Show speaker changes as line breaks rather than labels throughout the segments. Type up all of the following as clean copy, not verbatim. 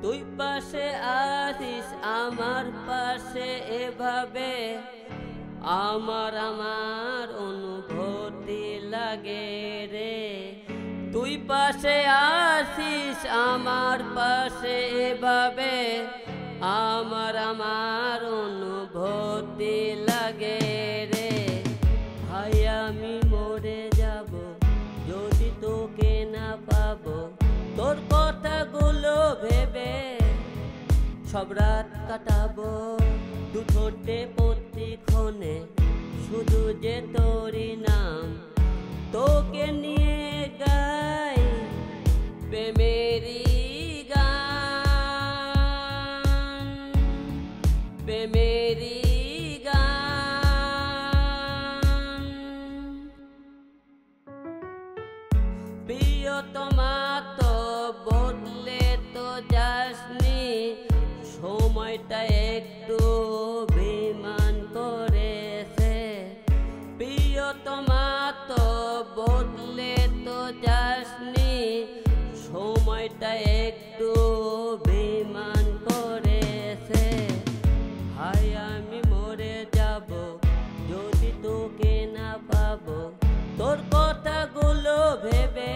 তুই পাশে আসিস আমার পাশে এভাবে আমার অনুভূতি লাগে রে। তুই পাশে আসিস আমার পাশে এভাবে আমার অনুভূতি লাগে রে। ভাই আমি মরে যাব যদি তোকে না পাবো, তোর কথাগুলো ভেবে সব রাত কাটাবো। দু ঠোঁটে প্রতিক্ষণে শুধু যে তোরই নাম, তোকে নিয়ে গাই প্রেমেরই গান, প্রেমেরই গান। প্রিয়তমা তো বদলে তো যাসনি, সময়টা একটু অভিমান করেছে। প্রিয়তমা তো বদলে তো যাসনি, সময়টা একটু অভিমান করেছে। হায় আমি মরে যাব যদি তোকে না পাবো, তোর কথাগুলো ভেবে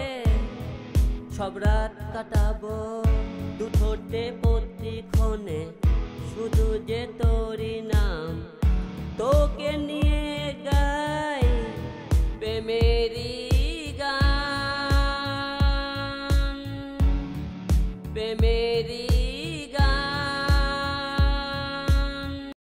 সব রাত কাটাবো। দু ঠোঁটে প্রতিক্ষণে শুধু যে